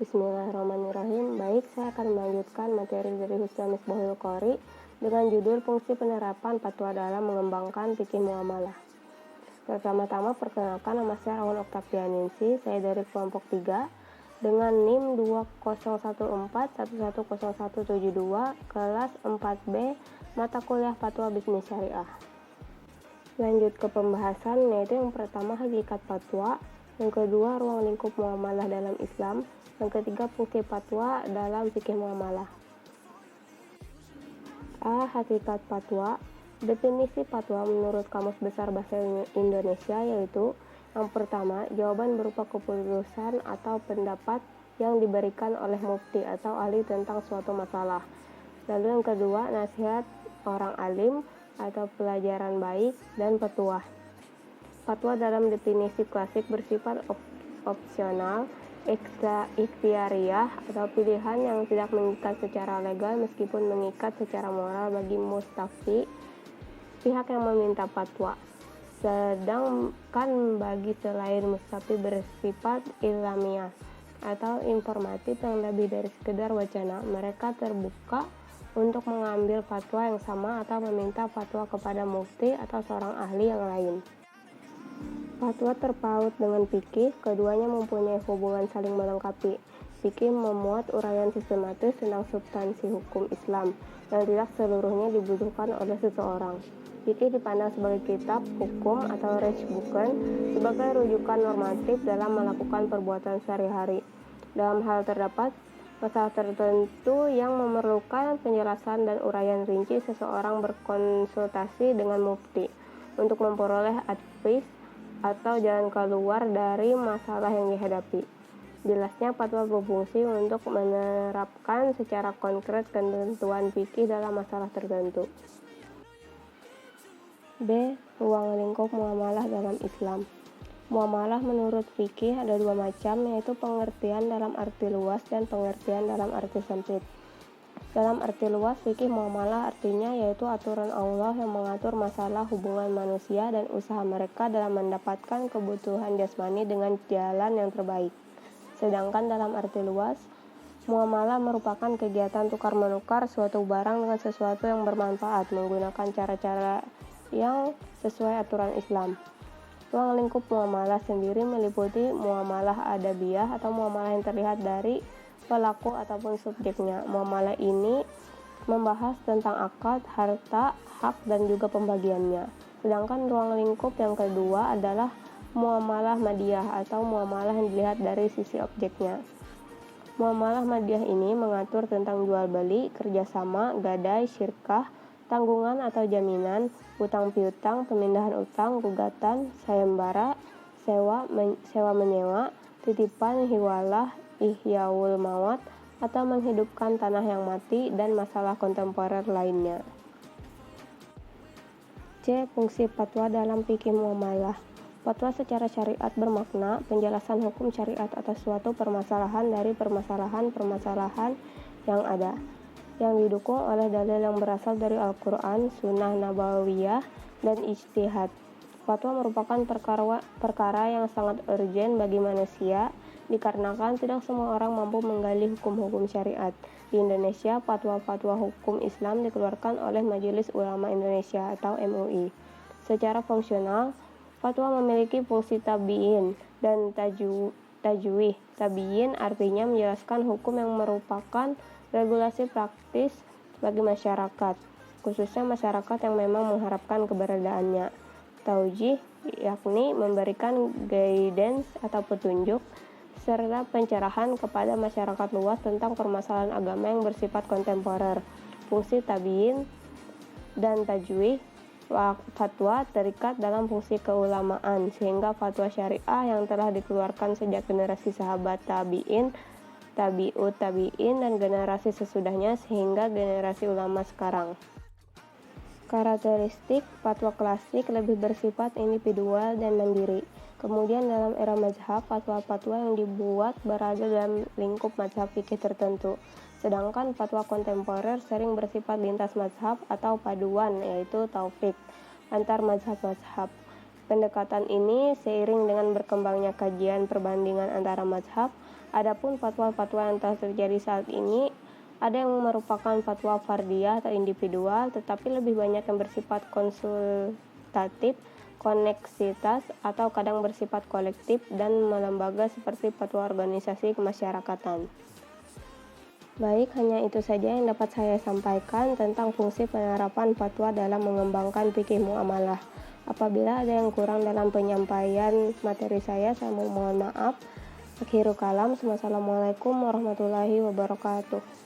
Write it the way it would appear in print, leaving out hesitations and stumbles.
Bismillahirrahmanirrahim. Baik, saya akan melanjutkan materi dari Husnul Misbahul Qori dengan judul Fungsi Penerapan Fatwa dalam Mengembangkan Fikih Muamalah. Pertama-tama perkenalkan, nama saya Rawan Oktavianingsi, saya dari kelompok 3 dengan NIM 2014110172 kelas 4B mata kuliah Fatwa Bisnis Syariah. Lanjut ke pembahasan, yaitu yang pertama hakikat fatwa, yang kedua ruang lingkup muamalah dalam Islam, yang ketiga fungsi fatwa dalam fikih muamalah. A. Hakikat fatwa. Definisi fatwa menurut Kamus Besar Bahasa Indonesia yaitu: yang pertama, jawaban berupa keputusan atau pendapat yang diberikan oleh mufti atau ahli tentang suatu masalah. Lalu yang kedua, nasihat orang alim atau pelajaran baik dan petuah. Fatwa dalam definisi klasik bersifat opsional, ikhtiariyah atau pilihan yang tidak mengikat secara legal meskipun mengikat secara moral bagi mustafti, pihak yang meminta fatwa. Sedangkan bagi selain mustafti bersifat ilmiah atau informatif yang lebih dari sekedar wacana, mereka terbuka untuk mengambil fatwa yang sama atau meminta fatwa kepada mufti atau seorang ahli yang lain. Fatwa terpaut dengan fikih, keduanya mempunyai hubungan saling melengkapi. Fikih memuat uraian sistematis tentang substansi hukum Islam yang tidak seluruhnya dibutuhkan oleh seseorang. Fikih dipandang sebagai kitab hukum atau Rechtsboeken, sebagai rujukan normatif dalam melakukan perbuatan sehari-hari. Dalam hal terdapat masalah tertentu yang memerlukan penjelasan dan uraian rinci, seseorang berkonsultasi dengan mufti untuk memperoleh advice atau jalan keluar dari masalah yang dihadapi. Jelasnya, fatwa berfungsi untuk menerapkan secara konkret ketentuan fikih dalam masalah tertentu. B. Ruang lingkup muamalah dalam Islam. Muamalah menurut fikih ada dua macam, yaitu pengertian dalam arti luas dan pengertian dalam arti sempit. Dalam arti luas, fikih muamalah artinya yaitu aturan Allah yang mengatur masalah hubungan manusia dan usaha mereka dalam mendapatkan kebutuhan jasmani dengan jalan yang terbaik. Sedangkan dalam arti luas, muamalah merupakan kegiatan tukar-menukar suatu barang dengan sesuatu yang bermanfaat menggunakan cara-cara yang sesuai aturan Islam. Ruang lingkup muamalah sendiri meliputi muamalah adabiyah atau muamalah yang terlihat dari pelaku ataupun subjeknya. Muamalah ini membahas tentang akad, harta, hak, dan juga pembagiannya. Sedangkan ruang lingkup yang kedua adalah muamalah madiyah atau muamalah yang dilihat dari sisi objeknya. Muamalah madiyah ini mengatur tentang jual beli, kerjasama, gadai, syirkah, tanggungan atau jaminan, utang piutang, pemindahan utang, gugatan, sayembara, sewa menyewa, titipan, hiwalah, ihyaul mawat atau menghidupkan tanah yang mati, dan masalah kontemporer lainnya. C. Fungsi fatwa dalam fikih muamalah. Fatwa secara syariat bermakna penjelasan hukum syariat atas suatu permasalahan dari permasalahan-permasalahan yang ada, yang didukung oleh dalil yang berasal dari Al-Quran, Sunnah Nabawiyah, dan ijtihad. Fatwa merupakan perkara yang sangat urgen bagi manusia, dikarenakan tidak semua orang mampu menggali hukum-hukum syariat. Di Indonesia, fatwa-fatwa hukum Islam dikeluarkan oleh Majelis Ulama Indonesia atau MUI. Secara fungsional, fatwa memiliki fungsi tabiin dan tajwih. Tabiin artinya menjelaskan hukum yang merupakan regulasi praktis bagi masyarakat, khususnya masyarakat yang memang mengharapkan keberadaannya. Taujih yakni memberikan guidance atau petunjuk serta pencerahan kepada masyarakat luas tentang permasalahan agama yang bersifat kontemporer. Fungsi tabiin dan tajwih fatwa terikat dalam fungsi keulamaan, sehingga fatwa syariah yang telah dikeluarkan sejak generasi sahabat tabiin, tabi'ut tabi'in, dan generasi sesudahnya sehingga generasi ulama sekarang. Karakteristik fatwa klasik lebih bersifat individual dan mandiri. Kemudian dalam era mazhab, fatwa-fatwa yang dibuat berada dalam lingkup mazhab fikih tertentu. Sedangkan fatwa kontemporer sering bersifat lintas mazhab atau paduan, yaitu taufik antar mazhab-mazhab. Pendekatan ini seiring dengan berkembangnya kajian perbandingan antara mazhab, Adapun fatwa-fatwa yang telah terjadi saat ini, ada yang merupakan fatwa fardiyah atau individual, tetapi lebih banyak yang bersifat konsultatif, koneksitas, atau kadang bersifat kolektif dan melembaga seperti fatwa organisasi kemasyarakatan. Baik, hanya itu saja yang dapat saya sampaikan tentang fungsi penerapan fatwa dalam mengembangkan fikih muamalah. Apabila ada yang kurang dalam penyampaian materi saya mohon maaf. Akhirul kalam, wassalamualaikum warahmatullahi wabarakatuh.